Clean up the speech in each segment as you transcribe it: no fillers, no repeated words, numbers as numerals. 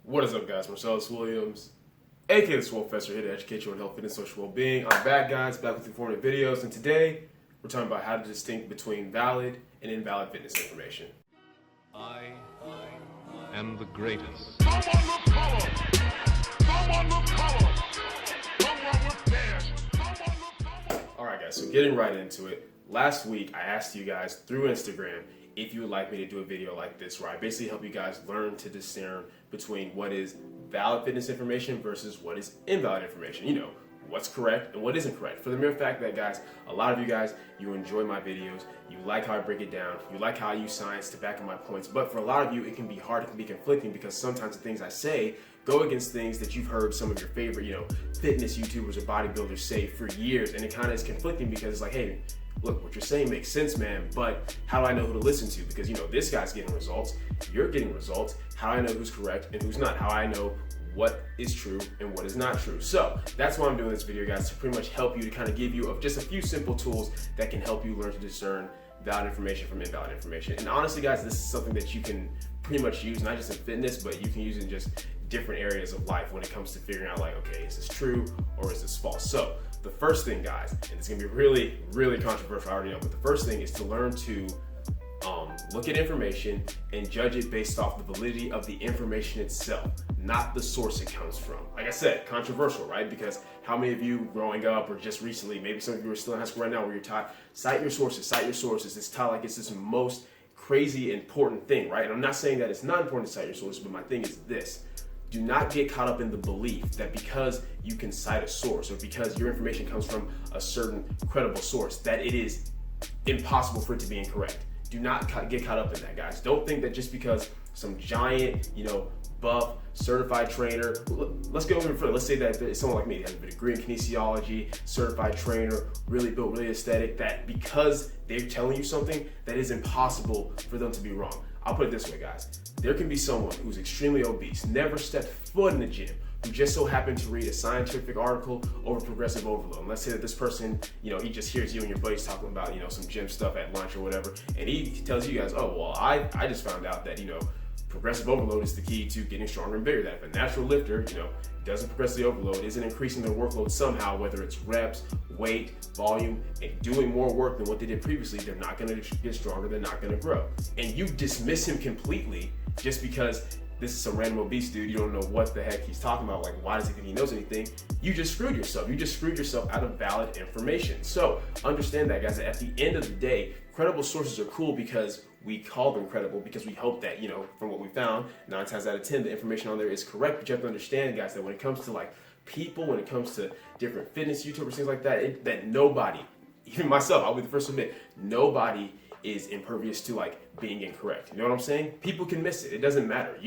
What is up, guys? Marcellus Williams, aka TheSwolefessor, here to educate you on health, fitness, social well-being. I'm back, guys, back with informative videos, and today we're talking about how to distinguish between valid and invalid fitness information. I am the greatest. Someone with color. Someone with color. Someone with dash. Someone with color. All right, guys, so getting right into it. Last week, I asked you guys through Instagram if you would like me to do a video like this, where I basically help you guys learn to discern between what is valid fitness information versus what is invalid information. You know, what's correct and what isn't correct. For the mere fact that, guys, a lot of you guys, you enjoy my videos, you like how I break it down, you like how I use science to back up my points, but for a lot of you, it can be hard, it can be conflicting, because sometimes the things I say go against things that you've heard some of your favorite, fitness YouTubers or bodybuilders say for years, and it kind of is conflicting because it's like, hey, look, what you're saying makes sense, man, but how do I know who to listen to? Because, this guy's getting results, you're getting results. How do I know who's correct and who's not? How do I know what is true and what is not true? So that's why I'm doing this video, guys, to pretty much help you, to kind of give you just a few simple tools that can help you learn to discern valid information from invalid information. And honestly, guys, this is something that you can pretty much use, not just in fitness, but you can use in just different areas of life when it comes to figuring out, like, okay, is this true or is this false? So the first thing, guys, and it's gonna be really, really controversial, I already know, but the first thing is to learn to look at information and judge it based off the validity of the information itself, not the source it comes from. Like I said, controversial, right? Because how many of you growing up or just recently, maybe some of you are still in high school right now, where you're taught, cite your sources, cite your sources. It's taught like it's this most crazy important thing, right? And I'm not saying that it's not important to cite your sources, but my thing is this. Do not get caught up in the belief that because you can cite a source or because your information comes from a certain credible source, that it is impossible for it to be incorrect. Do not get caught up in that, guys. Don't think that just because some giant, buff, certified trainer, let's go even further. Let's say that it's someone like me, that has a degree in kinesiology, certified trainer, really built, really aesthetic, that because they're telling you something, that is impossible for them to be wrong. I'll put it this way, guys. There can be someone who's extremely obese, never stepped foot in the gym, who just so happened to read a scientific article over progressive overload. And let's say that this person, he just hears you and your buddies talking about, some gym stuff at lunch or whatever, and he tells you guys, oh, well, I just found out that, progressive overload is the key to getting stronger and bigger. That if a natural lifter, doesn't progressively overload, isn't increasing their workload somehow, whether it's reps, weight, volume, and doing more work than what they did previously, they're not gonna get stronger, they're not gonna grow. And you dismiss him completely just because this is some random obese dude, you don't know what the heck he's talking about, like, why does he think he knows anything? You just screwed yourself. You just screwed yourself out of valid information. So understand that, guys, that at the end of the day, credible sources are cool because we call them credible, because we hope that, from what we found, 9 times out of 10, the information on there is correct. But you have to understand, guys, that when it comes to people, when it comes to different fitness YouTubers, things like that, that nobody, even myself, I'll be the first to admit, nobody is impervious to being incorrect. You know what I'm saying? People can miss it. It doesn't matter.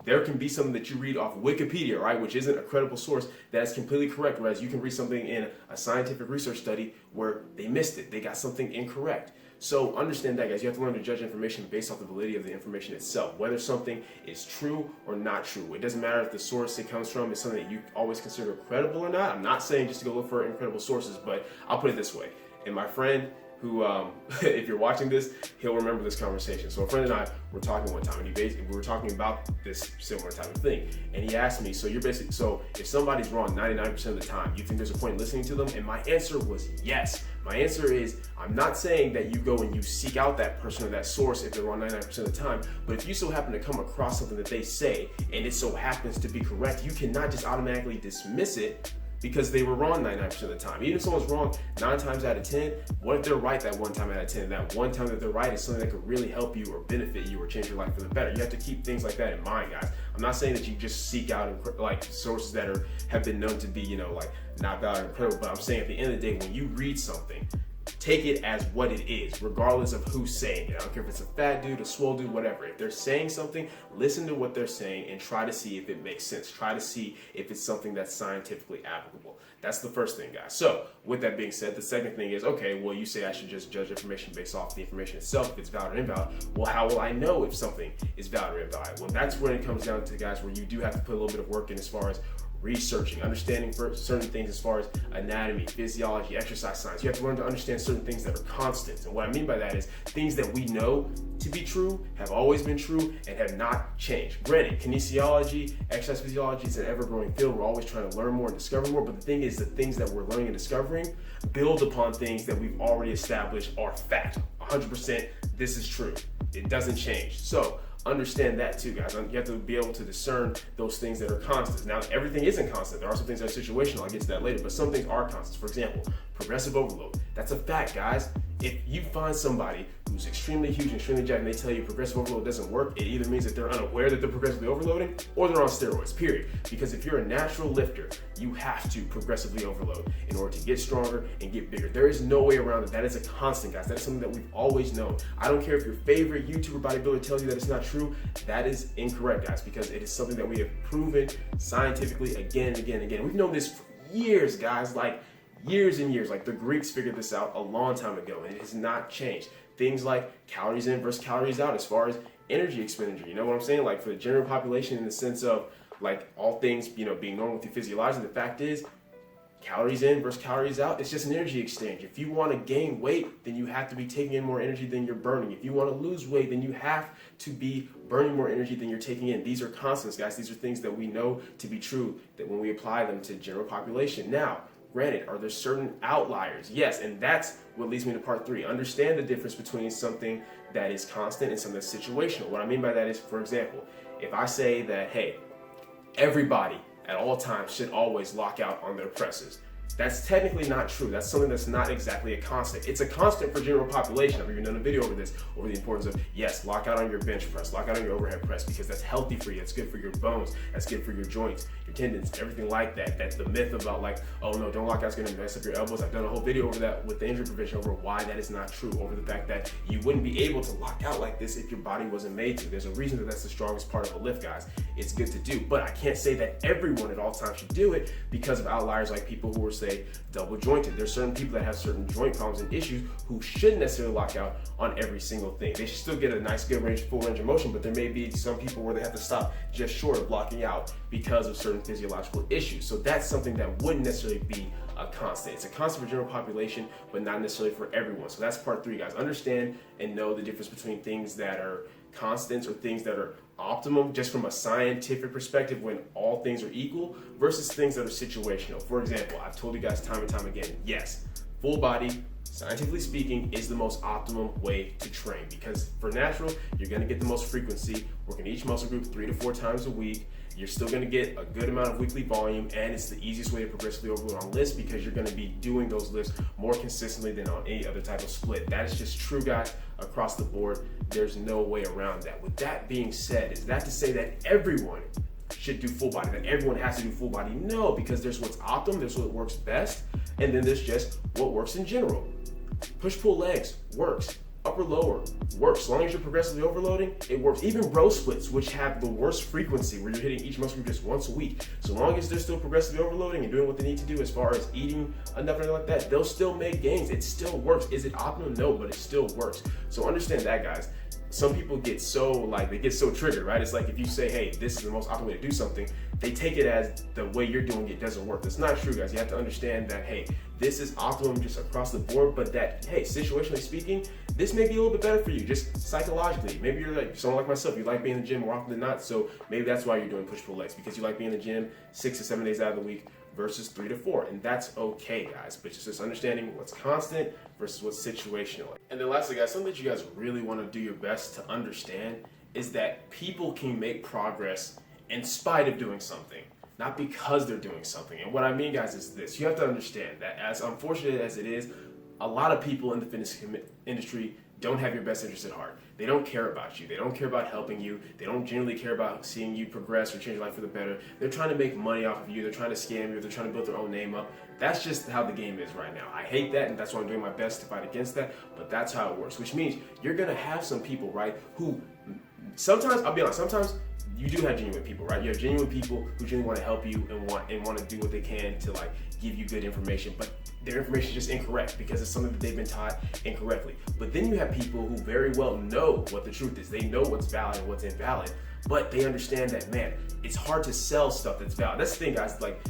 There can be something that you read off Wikipedia, right, which isn't a credible source, that is completely correct, whereas you can read something in a scientific research study where they missed it. They got something incorrect. So understand that, guys. You have to learn to judge information based off the validity of the information itself, whether something is true or not true. It doesn't matter if the source it comes from is something that you always consider credible or not. I'm not saying just to go look for incredible sources, but I'll put it this way. And my friend, who, if you're watching this, he'll remember this conversation. So a friend and I were talking one time, and we were talking about this similar type of thing. And he asked me, so if somebody's wrong 99% of the time, you think there's a point in listening to them? And my answer was yes. My answer is, I'm not saying that you go and you seek out that person or that source if they're wrong 99% of the time, but if you so happen to come across something that they say, and it so happens to be correct, you cannot just automatically dismiss it because they were wrong 99% of the time. Even if someone's wrong 9 times out of 10, what if they're right that 1 time out of 10? That 1 time that they're right is something that could really help you or benefit you or change your life for the better. You have to keep things like that in mind, guys. I'm not saying that you just seek out sources that have been known to be, not valid and credible, but I'm saying at the end of the day, when you read something, take it as what it is, regardless of who's saying it. I don't care if it's a fat dude, a swole dude, whatever. If they're saying something, listen to what they're saying and try to see if it makes sense. Try to see if it's something that's scientifically applicable. That's the first thing, guys. So with that being said, the second thing is, okay, well, you say I should just judge information based off the information itself, if it's valid or invalid. Well, how will I know if something is valid or invalid? Well, that's when it comes down to, guys, where you do have to put a little bit of work in as far as researching, understanding for certain things as far as anatomy, physiology, exercise science. You have to learn to understand certain things that are constants. And what I mean by that is things that we know to be true, have always been true, and have not changed. Granted, kinesiology, exercise physiology is an ever-growing field. We're always trying to learn more and discover more, but the thing is, the things that we're learning and discovering build upon things that we've already established are fact. 100%, this is true. It doesn't change. So understand that too, guys. You have to be able to discern those things that are constant. Now, everything isn't constant. There are some things that are situational. I'll get to that later, but some things are constants. For example, progressive overload. That's a fact, guys. If you find somebody who's extremely huge and extremely jacked and they tell you progressive overload doesn't work, it either means that they're unaware that they're progressively overloading or they're on steroids, period. Because if you're a natural lifter, you have to progressively overload in order to get stronger and get bigger. There is no way around it. That is a constant, guys. That is something that we've always known. I don't care if your favorite YouTuber bodybuilder tells you that it's not true. That is incorrect, guys, because it is something that we have proven scientifically again and again and again. We've known this for years, guys, like years and years. Like the Greeks figured this out a long time ago, and it has not changed. Things like calories in versus calories out as far as energy expenditure. You know what I'm saying? Like for the general population, in the sense of like all things, being normal with you physiologically, the fact is calories in versus calories out, it's just an energy exchange. If you want to gain weight, then you have to be taking in more energy than you're burning. If you want to lose weight, then you have to be burning more energy than you're taking in. These are constants, guys. These are things that we know to be true, that when we apply them to general population. Now, granted, are there certain outliers? Yes, and that's what leads me to part 3. Understand the difference between something that is constant and something that's situational. What I mean by that is, for example, if I say that, hey, everybody at all times should always lock out on their presses, that's technically not true. That's something that's not exactly a constant. It's a constant for general population. I've even done a video over this, over the importance of, yes, lock out on your bench press, lock out on your overhead press, because that's healthy for you. That's good for your bones. That's good for your joints, your tendons, everything like that. That's the myth about like, oh no, don't lock out, it's gonna mess up your elbows. I've done a whole video over that with the injury prevention over why that is not true, over the fact that you wouldn't be able to lock out like this if your body wasn't made to. There's a reason that that's the strongest part of a lift, guys. It's good to do, but I can't say that everyone at all times should do it because of outliers like people who are, say, double jointed. There's certain people that have certain joint problems and issues who shouldn't necessarily lock out on every single thing. They should still get a nice, good range, full range of motion, but there may be some people where they have to stop just short of blocking out because of certain physiological issues. So that's something that wouldn't necessarily be a constant. It's a constant for general population, but not necessarily for everyone. So that's part 3, guys. Understand and know the difference between things that are constants or things that are optimum just from a scientific perspective when all things are equal versus things that are situational. For example, I've told you guys time and time again, yes, full body, scientifically speaking, is the most optimum way to train, because for natural, you're going to get the most frequency, working each muscle group 3 to 4 times a week. You're still going to get a good amount of weekly volume, and it's the easiest way to progressively overload on lifts because you're going to be doing those lifts more consistently than on any other type of split. That is just true, guys, across the board. There's no way around that. With that being said, is that to say that everyone should do full body, that everyone has to do full body? No, because there's what's optimum, there's what works best, and then there's just what works in general. Push-pull legs works. Upper lower works. As long as you're progressively overloading, it works. Even bro splits, which have the worst frequency, where you're hitting each muscle group just once a week, so long as they're still progressively overloading and doing what they need to do as far as eating enough and like that, they'll still make gains. It still works. Is it optimal? No, but it still works. So understand that, guys. Some people get so triggered, right? It's like if you say, hey, this is the most optimal way to do something, they take it as the way you're doing it doesn't work. That's not true, guys. You have to understand that, hey, this is optimum just across the board, but that, hey, situationally speaking, this may be a little bit better for you, just psychologically. Maybe you're like someone like myself, you like being in the gym more often than not, so maybe that's why you're doing push-pull legs, because you like being in the gym 6 to 7 days out of the week versus 3 to 4, and that's okay, guys. But just understanding what's constant versus what's situational. And then lastly, guys, something that you guys really want to do your best to understand is that people can make progress in spite of doing something, not because they're doing something. And what I mean, guys, is this. You have to understand that as unfortunate as it is, a lot of people in the fitness industry don't have your best interest at heart. They don't care about you. They don't care about helping you. They don't generally care about seeing you progress or change your life for the better. They're trying to make money off of you. They're trying to scam you. They're trying to build their own name up. That's just how the game is right now. I hate that, and that's why I'm doing my best to fight against that, but that's how it works, which means you're going to have some people, right, who sometimes, I'll be honest, sometimes you do have genuine people, right? You have genuine people who genuinely want to help you and want to do what they can to like give you good information, but their information is just incorrect because it's something that they've been taught incorrectly. But then you have people who very well know what the truth is. They know what's valid and what's invalid, but they understand that, man, it's hard to sell stuff that's valid. That's the thing, guys. Like,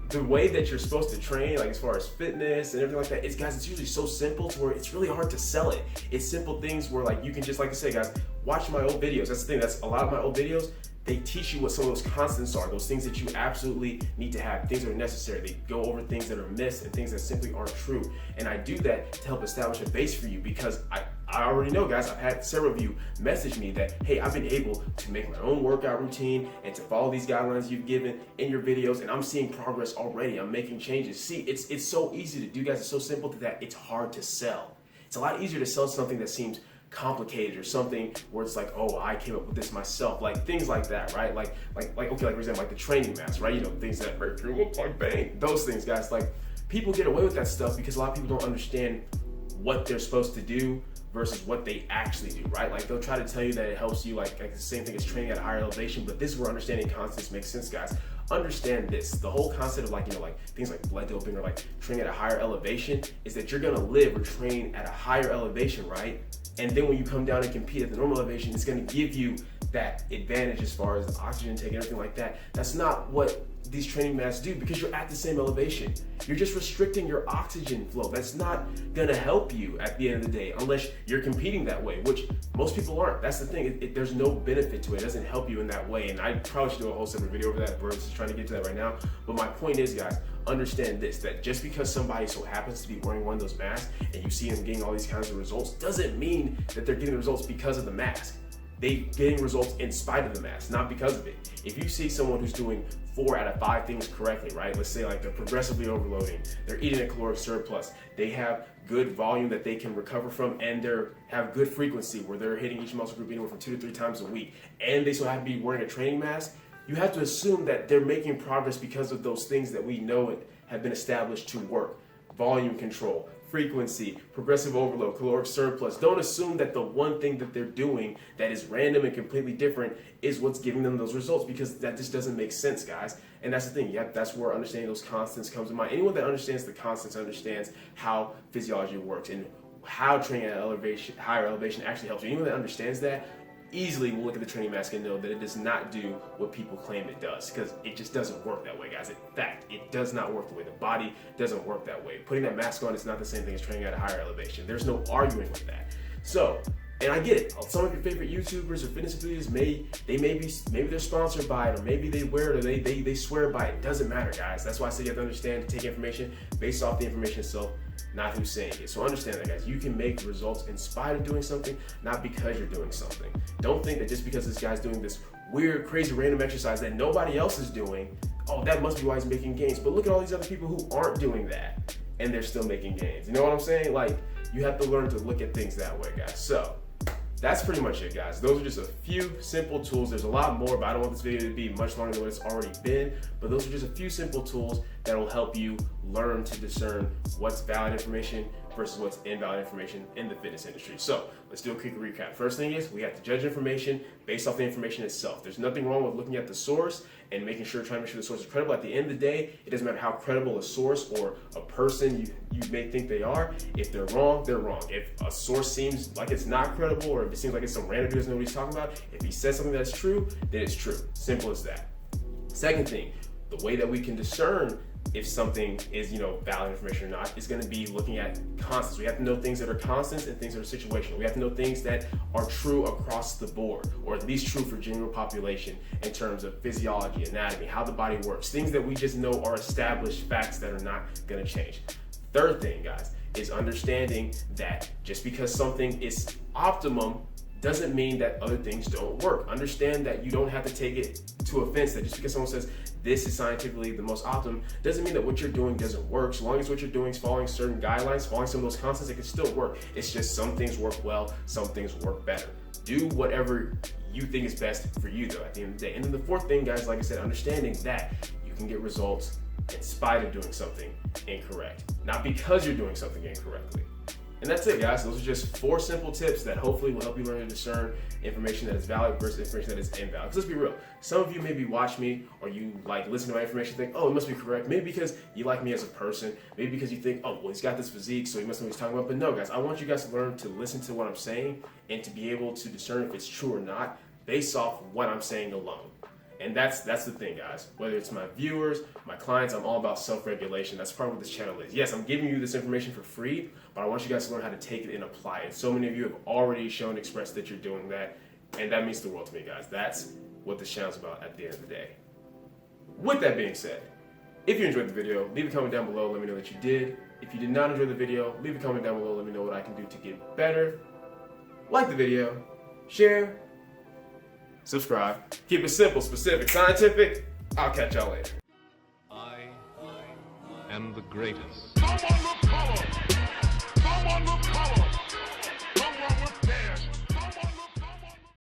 the way that you're supposed to train, like as far as fitness and everything like that, it's usually so simple to where it's really hard to sell it. It's simple things where like you can just, like I say, guys, watch my old videos. That's the thing. That's a lot of my old videos. They teach you what some of those constants are, those things that you absolutely need to have, things that are necessary. They go over things that are missed and things that simply aren't true. And I do that to help establish a base for you, because I already know, guys, I've had several of you message me that, hey, I've been able to make my own workout routine and to follow these guidelines you've given in your videos, and I'm seeing progress already. I'm making changes. See, it's so easy to do, guys. It's so simple that it's hard to sell. It's a lot easier to sell something that seems complicated or something where it's like, oh, I came up with this myself, like things like that, right? Like okay, like for example, like the training mask, right? You know, things that break through, look like bang, those things, guys. Like, people get away with that stuff because a lot of people don't understand what they're supposed to do versus what they actually do, right? Like, they'll try to tell you that it helps you, like the same thing as training at a higher elevation, but this is where understanding constants makes sense, guys. Understand this, the whole concept of like, you know, like things like blood doping or like training at a higher elevation is that you're gonna live or train at a higher elevation, right? And then when you come down and compete at the normal elevation, it's going to give you that advantage as far as the oxygen intake and everything like that. That's not what these training masks do, because you're at the same elevation. You're just restricting your oxygen flow. That's not going to help you at the end of the day unless you're competing that way, which most people aren't. That's the thing. There's no benefit to it. It doesn't help you in that way. And I probably should do a whole separate video over that versus trying to get to that right now. But my point is, guys, understand this, that just because somebody so happens to be wearing one of those masks and you see them getting all these kinds of results doesn't mean that they're getting the results because of the mask. They're getting results in spite of the mask, not because of it. If you see someone who's doing 4 out of 5 things correctly, right? Let's say like they're progressively overloading, they're eating a caloric surplus, they have good volume that they can recover from, and they have good frequency where they're hitting each muscle group anywhere from 2 to 3 times a week, and they so happen to be wearing a training mask, you have to assume that they're making progress because of those things that we know have been established to work. Volume control, frequency, progressive overload, caloric surplus. Don't assume that the one thing that they're doing that is random and completely different is what's giving them those results, because that just doesn't make sense, guys. And that's the thing. Yeah, that's where understanding those constants comes to mind. Anyone that understands the constants understands how physiology works and how training at higher elevation actually helps you. Anyone that understands that easily will look at the training mask and know that it does not do what people claim it does, because it just doesn't work that way, guys. In fact, it does not work the way. The body doesn't work that way. Putting that mask on is not the same thing as training at a higher elevation. There's no arguing with that. So, and I get it. Some of your favorite YouTubers or fitness enthusiasts maybe they're sponsored by it, or maybe they wear it, or they swear by it. It doesn't matter, guys. That's why I say you have to understand to take information based off the information itself, not who's saying it. So understand that, guys. You can make results in spite of doing something, not because you're doing something. Don't think that just because this guy's doing this weird, crazy, random exercise that nobody else is doing, oh, that must be why he's making gains. But look at all these other people who aren't doing that, and they're still making gains. You know what I'm saying? Like, you have to learn to look at things that way, guys. So that's pretty much it, guys. Those are just a few simple tools. There's a lot more, but I don't want this video to be much longer than what it's already been. But those are just a few simple tools that will help you learn to discern what's valid information versus what's invalid information in the fitness industry. So let's do a quick recap. First thing is, we have to judge information based off the information itself. There's nothing wrong with looking at the source and trying to make sure the source is credible. At the end of the day, it doesn't matter how credible a source or a person you may think they are. If they're wrong, they're wrong. If a source seems like it's not credible, or if it seems like it's some random dude doesn't know what he's talking about, if he says something that's true, then it's true. Simple as that. Second thing, the way that we can discern if something is, valid information or not, is going to be looking at constants. We have to know things that are constants and things that are situational. We have to know things that are true across the board, or at least true for general population in terms of physiology, anatomy, how the body works, things that we just know are established facts that are not going to change. Third thing, guys, is understanding that just because something is optimum doesn't mean that other things don't work. Understand that you don't have to take it to offense, that just because someone says this is scientifically the most optimum doesn't mean that what you're doing doesn't work. So long as what you're doing is following certain guidelines, following some of those constants, it can still work. It's just some things work well, some things work better. Do whatever you think is best for you, though, at the end of the day. And then the fourth thing, guys, like I said, understanding that you can get results in spite of doing something incorrect, not because you're doing something incorrectly. And that's it, guys. Those are just 4 simple tips that hopefully will help you learn to discern information that is valid versus information that is invalid. Because let's be real, some of you maybe watch me or you listen to my information and think, oh, it must be correct. Maybe because you like me as a person. Maybe because you think, oh, well, he's got this physique, so he must know what he's talking about. But no, guys, I want you guys to learn to listen to what I'm saying and to be able to discern if it's true or not based off what I'm saying alone. And that's the thing, guys. Whether it's my viewers, my clients, I'm all about self-regulation. That's part of what this channel is. Yes, I'm giving you this information for free, but I want you guys to learn how to take it and apply it. So many of you have already shown, expressed that you're doing that, and that means the world to me, guys. That's what this channel's about at the end of the day. With that being said, if you enjoyed the video, leave a comment down below. Let me know that you did. If you did not enjoy the video, leave a comment down below. Let me know what I can do to get better. Like the video, share, subscribe. Keep it simple, specific, scientific. I'll catch y'all later. I am the greatest. Someone look color. Someone look color.